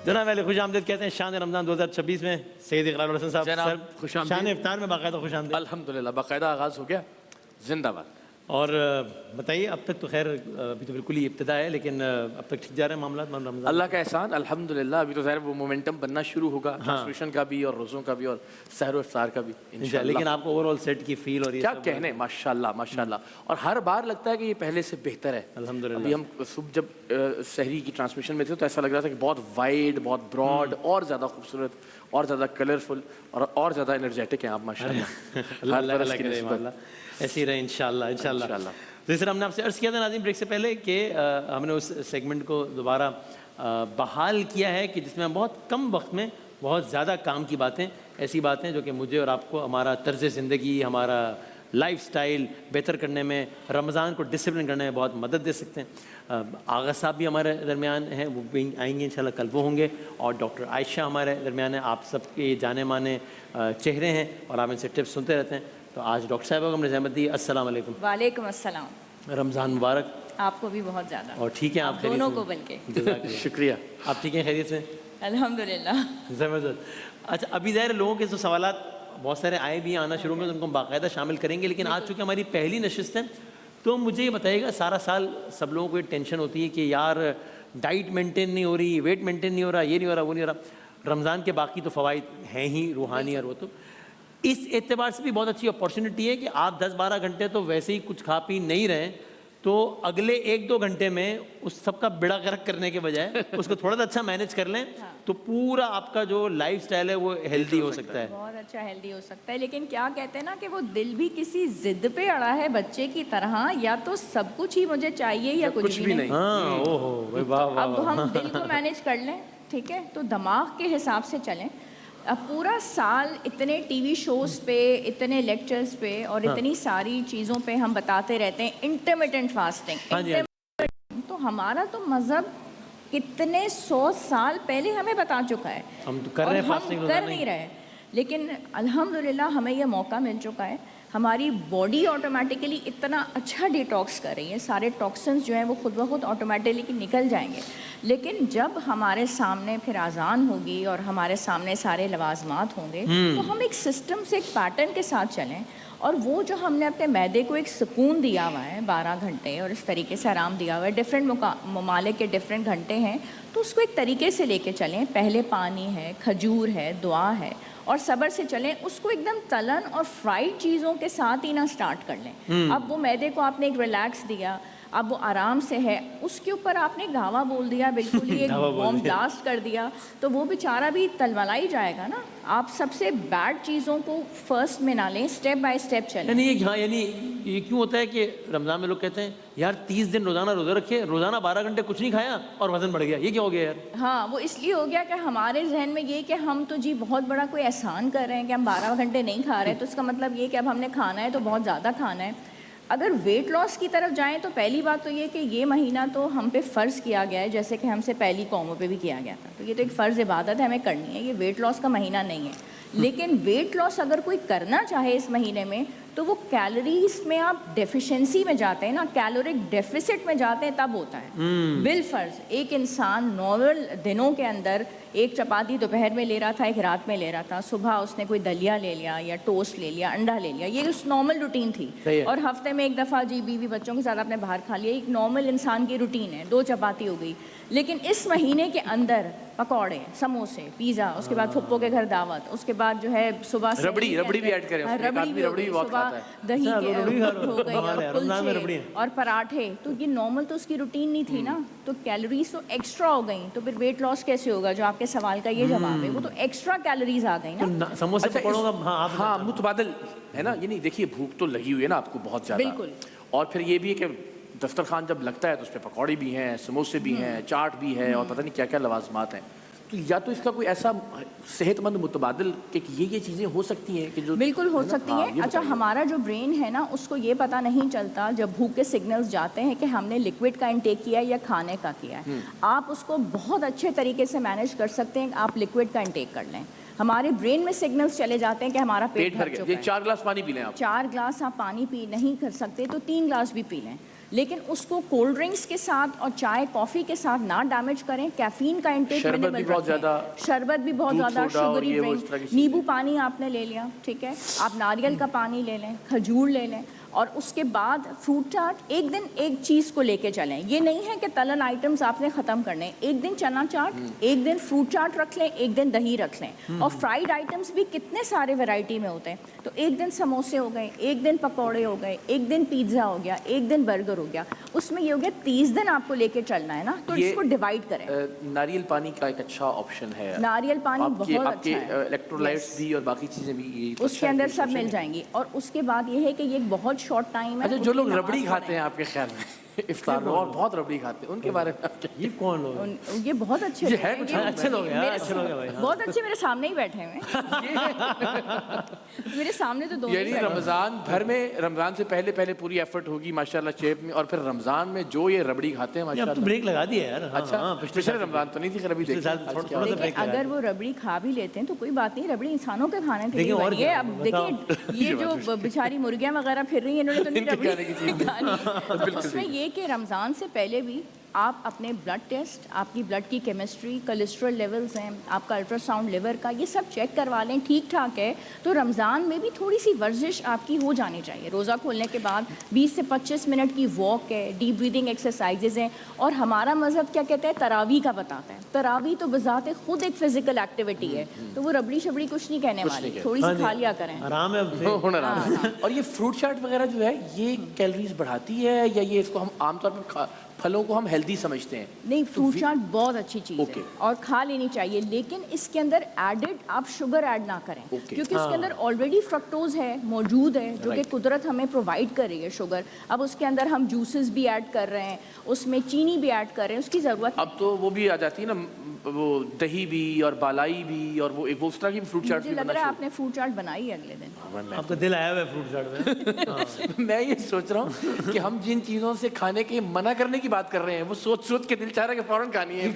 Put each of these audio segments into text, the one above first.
جناب پہلے خوش آمدید کہتے ہیں شان رمضان 2026 میں سید اقرار الحسن صاحب. جناب سر خوش آمدید. شان افطار میں باقاعدہ خوش آمدید. الحمدللہ باقاعدہ آغاز ہو گیا. زندہ باد. اور بتائیے اب تک تو خیر ابھی تو بالکل ہی ابتدا ہے لیکن اب تک ٹھیک جا رہے ہیں معاملات رمضان؟ اللہ کا احسان الحمدللہ. ابھی تو ظاہر وہ مومنٹم بننا شروع ہوگا ٹرانسمیشن کا بھی اور روزوں کا بھی اور سحر و افطار کا بھی انشاءاللہ. لیکن آپ کو اوور آل سیٹ کی فیل اور یہ کیا کہنے ماشاءاللہ ماشاءاللہ. اور ہر بار لگتا ہے کہ یہ پہلے سے بہتر ہے الحمدللہ. ابھی ہم صبح جب سحری کی ٹرانسمیشن میں تھے تو ایسا لگ رہا تھا کہ بہت وائڈ بہت براڈ اور زیادہ خوبصورت اور زیادہ کلرفل اور زیادہ انرجیٹک ہیں آپ ماشاءاللہ. اللہ ایسے ہی رہے انشاءاللہ انشاءاللہ. تو اس طرح ہم نے آپ سے عرض کیا تھا ناظرین بریک سے پہلے کہ ہم نے اس سیگمنٹ کو دوبارہ بحال کیا ہے کہ جس میں ہم بہت کم وقت میں بہت زیادہ کام کی باتیں ایسی باتیں جو کہ مجھے اور آپ کو ہمارا طرز زندگی ہمارا لائف سٹائل بہتر کرنے میں رمضان کو ڈسپلن کرنے میں بہت مدد دے سکتے ہیں. آغا صاحب بھی ہمارے درمیان ہیں وہ بھی آئیں گے انشاءاللہ کل وہ ہوں گے اور ڈاکٹر عائشہ ہمارے درمیان ہیں. آپ سب کے جانے مانے چہرے ہیں اور آپ ان سے ٹپس سنتے رہتے ہیں. تو آج ڈاکٹر صاحبہ کو ہم نے زحمت دی. السلام علیکم. وعلیکم السلام. رمضان مبارک. آپ کو بھی بہت زیادہ. اور ٹھیک ہے آپ دونوں کو بلکہ. شکریہ. آپ ٹھیک ہیں خیریت سے؟ الحمدللہ. زبردست. اچھا ابھی ظاہر لوگوں کے جو سوالات بہت سارے آئے بھی آنا شروع میں تو ان کو ہم باقاعدہ شامل کریں گے لیکن آج چونکہ ہماری پہلی نشست ہے تو مجھے یہ بتائیے گا سارا سال سب لوگوں کو یہ ٹینشن ہوتی ہے کہ یار ڈائٹ مینٹین نہیں ہو رہی ویٹ مینٹین نہیں ہو رہا یہ نہیں ہو رہا وہ نہیں ہو رہا. رمضان کے باقی تو فوائد ہیں ہی روحانی اور وہ تو اس اعتبار سے بھی بہت اچھی اپارچونیٹی ہے کہ آپ 10-12 گھنٹے تو ویسے ہی کچھ کھا پی نہیں رہے تو اگلے 1-2 گھنٹے میں اس سب کا بیڑا غرق کرنے کے بجائے اس کو تھوڑا سا اچھا مینیج کر لیں تو پورا آپ کا جو لائف سٹائل ہے وہ ہیلدی ہو سکتا ہے. بہت اچھا ہیلدی ہو سکتا ہے. لیکن کیا کہتے ہیں نا کہ وہ دل بھی کسی ضد پہ اڑا ہے بچے کی طرح یا تو سب کچھ ہی مجھے چاہیے یا کچھ بھی نہیں. ہاں اوہو واہ واہ. اب ہم دل کو مینیج کر لیں ٹھیک ہے تو دماغ کے حساب سے چلیں. اب پورا سال اتنے ٹی وی شوز پہ اتنے لیکچرز پہ اور اتنی ساری چیزوں پہ ہم بتاتے رہتے ہیں انٹرمیٹنٹ فاسٹنگ. تو ہمارا تو مذہب کتنے 100 سال پہلے ہمیں بتا چکا ہے ہم تو کر رہے ہیں فاسٹنگ کر نہیں رہے لیکن الحمدللہ ہمیں یہ موقع مل چکا ہے. ہماری باڈی آٹومیٹیکلی اتنا اچھا ڈیٹاکس کر رہی ہے سارے ٹاکسنز جو ہیں وہ خود بخود آٹومیٹکلی نکل جائیں گے. لیکن جب ہمارے سامنے پھر اذان ہوگی اور ہمارے سامنے سارے لوازمات ہوں گے تو ہم ایک سسٹم سے ایک پیٹرن کے ساتھ چلیں اور وہ جو ہم نے اپنے معدے کو ایک سکون دیا ہوا ہے 12 گھنٹے اور اس طریقے سے آرام دیا ہوا ہے ڈفرینٹ ممالک کے ڈفرینٹ گھنٹے ہیں تو اس کو ایک طریقے سے لے کے چلیں. پہلے پانی ہے کھجور ہے دعا ہے اور صبر سے چلیں. اس کو ایک دم تلن اور فرائیڈ چیزوں کے ساتھ ہی نہ سٹارٹ کر لیں. اب وہ معدے کو آپ نے ایک ریلیکس دیا اب وہ آرام سے ہے اس کے اوپر آپ نے گاوا بول دیا بالکل ہی ایک بوم بلاسٹ کر دیا تو وہ بیچارہ بھی تلوالا ہی جائے گا نا. آپ سب سے بیڈ چیزوں کو فرسٹ میں نہ لیں اسٹیپ بائی اسٹیپ چلیں. یعنی یہ کیوں ہوتا ہے کہ رمضان میں لوگ کہتے ہیں یار 30 دن روزانہ روزہ رکھے روزانہ 12 گھنٹے کچھ نہیں کھایا اور وزن بڑھ گیا یہ کیا ہو گیا یار؟ ہاں وہ اس لیے ہو گیا کہ ہمارے ذہن میں یہ کہ ہم تو جی بہت بڑا کوئی احسان کر رہے ہیں کہ ہم 12 گھنٹے نہیں کھا رہے تو اس کا مطلب یہ کہ اب ہم نے کھانا ہے تو بہت زیادہ کھانا ہے. اگر ویٹ لاس کی طرف جائیں تو پہلی بات تو یہ کہ یہ مہینہ تو ہم پہ فرض کیا گیا ہے جیسے کہ ہم سے پہلی قوموں پہ بھی کیا گیا تھا تو یہ تو ایک فرض عبادت ہے ہمیں کرنی ہے. یہ ویٹ لاس کا مہینہ نہیں ہے لیکن ویٹ لاس اگر کوئی کرنا چاہے اس مہینے میں تو وہ کیلوریز میں آپ ڈیفیشنسی میں جاتے ہیں نا کیلورک ڈیفیسٹ میں جاتے ہیں تب ہوتا ہے. بالفرض ایک انسان نارمل دنوں کے اندر ایک چپاتی دوپہر میں لے رہا تھا ایک رات میں لے رہا تھا صبح اس نے کوئی دلیا لے لیا یا ٹوسٹ لے لیا انڈا لے لیا یہ اس نارمل روٹین تھی. اور ہفتے میں ایک دفعہ جی بیوی بچوں کے ساتھ آپ نے باہر کھا لیا ایک نارمل انسان کی روٹین ہے 2 چپاتی ہو گئی. لیکن اس مہینے کے اندر پکوڑے سموسے پیزا اس کے بعد پھپھو کے گھر دعوت اس کے بعد جو ہے صبح ربڑی بھی ایڈ کریں صبح دہی ہو گئی اور پراٹھے تو یہ نارمل تو اس کی روٹین نہیں تھی نا تو کیلوریز تو ایکسٹرا ہو گئیں تو پھر ویٹ لاس کیسے ہوگا جو آپ کے سوال کا یہ جواب ہے وہ تو ایکسٹرا کیلوریز آ گئی نا. ہاں متبادل ہے نا یعنی دیکھیے بھوک تو لگی ہوئی ہے نا آپ کو بہت زیادہ بالکل اور پھر یہ بھی ہے کہ دسترخوان جب لگتا ہے تو اس پہ پکوڑے بھی ہیں سموسے بھی ہیں چاٹ بھی ہے اور پتہ نہیں کیا کیا لوازمات ہیں. تو یا تو اس کا کوئی ایسا صحت مند متبادل کہ یہ چیزیں ہو سکتی ہیں کہ جو بالکل ہو سکتی ہیں. اچھا ہمارا جو برین ہے نا اس کو یہ پتہ نہیں چلتا جب بھوک کے سگنلز جاتے ہیں کہ ہم نے لکوڈ کا انٹیک کیا ہے یا کھانے کا کیا ہے. آپ اس کو بہت اچھے طریقے سے مینیج کر سکتے ہیں آپ لکوڈ کا انٹیک کر لیں ہمارے برین میں سگنلز چلے جاتے ہیں کہ ہمارا پیٹ بھر چکا یہ ہے. 4 گلاس پانی پی لیں آپ. 4 گلاس آپ پانی پی نہیں کر سکتے تو 3 گلاس بھی پی لیں, لیکن اس کو کولڈ ڈرنکس کے ساتھ اور چائے کافی کے ساتھ نہ ڈیمیج کریں. کیفین کا انٹیک شربت بھی بہت زیادہ, شربت بھی بہت زیادہ, شوگری ڈرنک, نیبو پانی آپ نے لے لیا, ٹھیک ہے, آپ ناریل کا پانی لے لیں, کھجور لے لیں, اور اس کے بعد فروٹ چاٹ. ایک دن ایک چیز کو لے کے چلیں. یہ نہیں ہے کہ تلن آئٹمس آپ نے ختم کرنے. ایک دن چنا چاٹ, ایک دن فروٹ چاٹ رکھ لیں, ایک دن دہی رکھ لیں. اور فرائیڈ آئٹمس بھی کتنے سارے ویرائٹی میں ہوتے ہیں. تو ایک دن سموسے ہو گئے, ایک دن پکوڑے ہو گئے, ایک دن پیزا ہو گیا, ایک دن برگر ہو گیا. اس میں یہ ہو گیا 30 دن آپ کو لے کے چلنا ہے نا, تو اس کو ڈیوائڈ کریں. ناریل پانی کا ایک اچھا آپشن ہے. ناریل پانی بہت اچھا ہے, الیکٹرولائٹس بھی اور باقی چیزیں بھی اس کے اندر سب مل جائیں گی. اور اس کے بعد یہ ہے کہ یہ ایک بہت شارٹ ٹائم ہے. جو لوگ ربڑی کھاتے ہیں آپ کے خیال میں افطار میں, اور بہت ربڑی کھاتے ہیں, ان کے بارے میں یہ کون لوگ؟ یہ بہت اچھے اچھے لوگ ہیں, اچھے لوگ ہیں بھائی, بہت اچھے, میرے سامنے ہی بیٹھے ہیں. میرے سامنے تو دونوں. یعنی رمضان بھر میں, رمضان سے پہلے پوری ایفرٹ ہوگی ماشاءاللہ شیف میں, اور پھر رمضان میں جو یہ ربڑی کھاتے ہیں ماشاءاللہ. اب تو بریک لگا دیا یار. اچھا, پچھلے رمضان تو نہیں تھی ربڑی. دیکھیں اگر وہ ربڑی کھا بھی لیتے ہیں تو کوئی بات نہیں, ربڑی انسانوں کے کھانے کے لیے بنی ہے. اب دیکھیں یہ جو بیچاری مرغیاں وغیرہ پھر رہی ہیں, انہوں نے تو نہیں ربڑی کھانی. اس میں یہ کہ رمضان سے پہلے بھی آپ اپنے بلڈ ٹیسٹ, آپ کی بلڈ کی کیمسٹری, کولیسٹرول لیولز ہیں, آپ کا الٹرا ساؤنڈ لیور کا, یہ سب چیک کروا لیں, ٹھیک ٹھاک ہے. تو رمضان میں بھی تھوڑی سی ورزش آپ کی ہو جانی چاہیے. روزہ کھولنے کے بعد 20 سے 25 منٹ کی واک ہے, ڈیپ بریدنگ ایکسرسائزز ہیں. اور ہمارا مذہب کیا کہتا ہے, تراویح کا بتاتا ہے. تراویح تو بذات خود ایک فزیکل ایکٹیویٹی ہے, تو وہ ربڑی شبڑی کچھ نہیں کہنے والی, تھوڑی سی کھا لیا کریں, آرام ہے. اور یہ فروٹ چاٹ وغیرہ جو ہے یہ کیلوریز بڑھاتی ہے, یا یہ اس کو ہم عام طور پر پھلوں کو ہم ہیلدی سمجھتے ہیں؟ نہیں, فروٹ چاٹ بہت اچھی چیز ہے اور کھا لینی چاہیے, لیکن اس کے اندر ایڈڈ آپ شوگر ایڈ نہ کریں, کیونکہ اس کے اندر آلریڈی فرکٹوز ہے, موجود ہے, جو کہ قدرت ہمیں پرووائڈ کر رہی ہے شوگر. اب اس کے اندر ہم جوسز بھی ایڈ کر رہے ہیں, اس میں چینی بھی ایڈ کر رہے ہیں, اس کی ضرورت. اب تو وہ بھی آ جاتی ہے نا, وہ دہی بھی اور بالائی بھی, اور وہ اس طرح کی فروٹ چاٹ بھی. مجھے لگ رہا ہے آپ نے فروٹ چاٹ بنائی ہے اگلے دن. آپ کا دل آیا ہوا ہے فروٹ چاٹ میں. میں یہ سوچ رہا ہوں کہ ہم جن چیزوں سے کھانے کے منع کرنے کی بات کر رہے ہیں, وہ سوچ کے دل چاہ رہا ہے کہ فوراً کھانی ہے.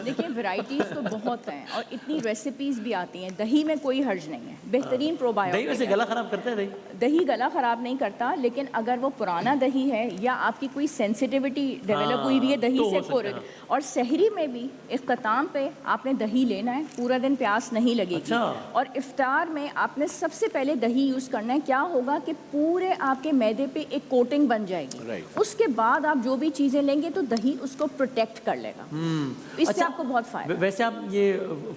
دیکھیے ورائٹیز تو بہت ہیں اور اتنی ریسیپیز بھی آتی ہیں. دہی میں کوئی حرج نہیں ہے, بہترین پروبایوٹک. دہی ویسے گلا خراب کرتا ہے؟ دہی گلا خراب نہیں کرتا, لیکن اگر وہ پرانا دہی ہے یا آپ کی کوئی سینسیٹیوٹی ڈیولپ ہوئی بھی ہے دہی سے. اور سحری میں بھی اختتام پہ آپ نے دہی لینا ہے, پورا دن پیاس نہیں لگے گی. اور افطار میں آپ نے سب سے پہلے دہی یوز کرنا ہے. کیا ہوگا کہ پورے آپ کے معدے پہ ایک کوٹنگ بن جائے گی, اس کے بعد آپ جو بھی چیزیں لیں گے تو دہی اس کو پروٹیکٹ کر لے گا. اس سے آپ کو بہت فائدہ. ویسے آپ یہ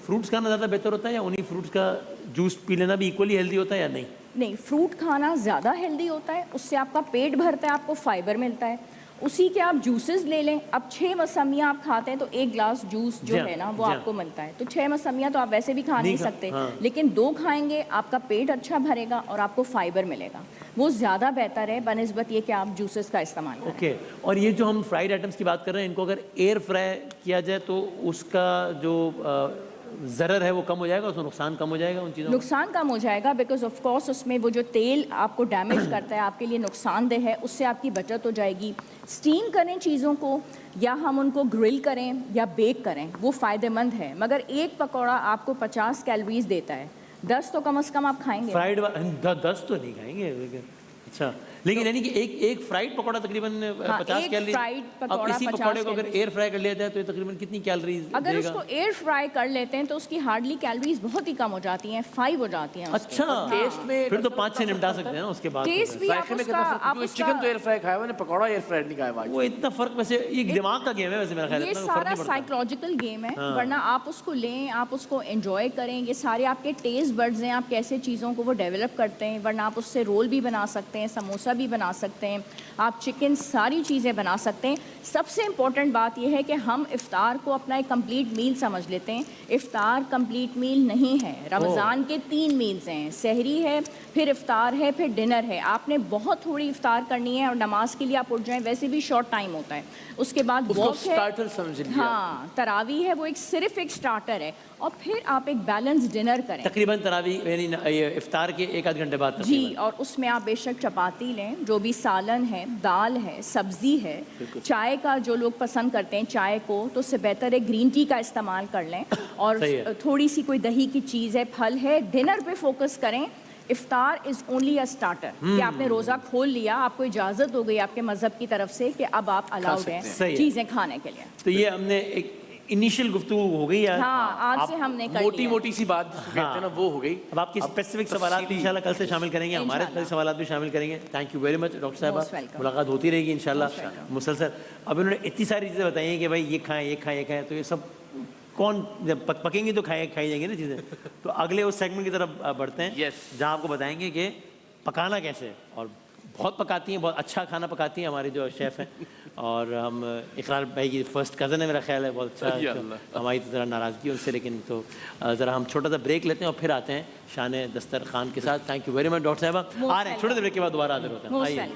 فروٹس کھانا زیادہ بہتر ہوتا ہے, یا انہی فروٹس کا جوس پی لینا بھی ایکولی ہیلدی ہوتا ہے یا نہیں؟ نہیں, فروٹ کھانا زیادہ ہیلدی ہوتا ہے, اس سے آپ کا پیٹ بھرتا ہے, آپ کو فائبر ملتا ہے. اسی کے آپ جوسز لے لیں. اب 6 موسمیاں آپ کھاتے ہیں تو 1 گلاس جوس جو ہے نا وہ آپ کو ملتا ہے. تو 6 موسمیاں تو آپ ویسے بھی کھا نہیں سکتے, لیکن 2 کھائیں گے آپ کا پیٹ اچھا بھرے گا اور آپ کو فائبر ملے گا. وہ زیادہ بہتر ہے بنسبت یہ کہ آپ جوسز کا استعمال کریں. اوکے. اور یہ جو ہم فرائیڈ آئٹمس کی بات کر رہے ہیں, ان کو اگر ایئر فرائی کیا جائے تو اس کا جو ضرر ہے وہ کم ہو جائے گا, اس میں نقصان کم ہو جائے گا؟ ان چیزوں نقصان کم ہو جائے گا, بیکاز آف کورس اس میں وہ جو تیل آپ کو ڈیمیج کرتا ہے, آپ کے لیے نقصان دہ ہے, اس سے آپ کی بچت ہو جائے گی. اسٹیم کریں چیزوں کو, یا ہم ان کو گرل کریں یا بیک کریں, وہ فائدہ مند ہے. مگر ایک پکوڑا آپ کو 50 کیلوریز دیتا ہے, 10 تو کم از کم آپ کھائیں گے. فرائیڈ 10 تو نہیں کھائیں گے. اچھا, لیکن یعنی کہ ایک فرائیڈ پکوڑا تقریباً 50 کیلوریز. اب اسی پکوڑے کو اگر ایئر فرائی کر لیا جائے تو یہ تقریباً کتنی کیلوریز دے گا؟ اگر اس کو ایئر فرائی کر لیتے ہیں تو اس کی ہارڈلی کیلوریز بہت ہی کم ہو جاتی ہیں, 5 ہو جاتی ہیں. اچھا, ٹیسٹ میں پھر تو 5-6 نمٹا سکتے ہیں نا اس کے بعد. ٹیسٹ بھی آپ اس کا چکن تو ایئر فرائی کھایا ہوا ہے, پکوڑا ایئر فرائی نہیں کھایا ہوا. وہ اتنا فرق ویسے یہ دماغ کا گیم ہے ویسے میرا خیال ہے. یہ سارا سائیکولوجیکل گیم ہے, ورنہ آپ اس کو لیں, آپ اس کو انجوائے کریں. یہ سارے آپ کے ٹیسٹ برڈز ہیں, آپ کیسے چیزوں کو وہ ڈیولپ کرتے ہیں. ورنہ آپ اس سے رول بھی بنا سکتے ہیں, سموسا بھی بنا سکتے ہیں, آپ چکن ساری چیزیں بنا سکتے ہیں. سب سے امپورٹنٹ بات یہ ہے کہ ہم افطار کو اپنا ایک کمپلیٹ میل سمجھ لیتے ہیں. افطار کمپلیٹ میل نہیں ہے. رمضان کے 3 میلز ہیں, سحری ہے, پھر افطار ہے, پھر ڈنر ہے. آپ نے بہت تھوڑی افطار کرنی ہے اور نماز کے لیے آپ اٹھ جائیں, ویسے بھی شارٹ ٹائم ہوتا ہے. اس کے بعد واک ہے, ہاں تراویح ہے, وہ صرف ایک سٹارٹر ہے. اور پھر آپ ایک بیلنس ڈنر کریں تقریباً تراویح یعنی افطار کے 1-8 گھنٹے بعد. جی, اور اس میں آپ بے شک چپاتی لیں, جو بھی سالن ہے, دال ہے, سبزی ہے, چائے کا جو لوگ پسند کرتے ہیں چائے کو, تو اس سے بہتر ہے گرین ٹی کا استعمال کر لیں, اور تھوڑی سی کوئی دہی کی چیز ہے, پھل ہے. ڈنر پہ فوکس کریں. افطار از اونلی اے اسٹارٹر, کہ آپ نے روزہ کھول لیا, آپ کو اجازت ہو گئی آپ کے مذہب کی طرف سے کہ اب آپ الاؤڈ ہیں چیزیں کھانے کے لیے. تو یہ ہم نے ایک انیشیل گفتگو ہو گئی یار. ہاں, آج سے ہم نے کر موٹی موٹی سی بات کہتے ہیں نا وہ ہو گئی. اب آپ کی اسپیسیفک سوالات بھی انشاءاللہ کل سے شامل کریں گے, ہمارے سوالات بھی شامل کریں گے. Thank you very much doctor صاحبہ, ملاقات ہوتی رہے گی انشاءاللہ مسلسل. اب انہوں نے اتنی ساری چیزیں بتائی ہیں کہ بھائی یہ کھائیں یہ کھائیں یہ کھائیں, تو یہ سب کون جب پکیں گی تو کھائی جائیں گے نا چیزیں. تو اگلے اس سیگمنٹ کی طرف بڑھتے ہیں جہاں آپ کو بتائیں گے کہ پکانا کیسے, اور بہت پکاتی ہیں, بہت اچھا کھانا پکاتی ہیں ہمارے جو شیف ہیں. اور ہم اقرار بھائی کی فرسٹ کزن ہے میرا خیال ہے, بہت اچھا. ہماری تو ذرا ناراضگی ہے ان سے, لیکن تو ذرا ہم چھوٹا سا بریک لیتے ہیں اور پھر آتے ہیں شان دسترخوان کے ساتھ. Thank you very much doctor صاحبہ. آ رہے ہیں چھوٹے سے بریک کے بعد دوبارہ حاضر ہوتے ہیں.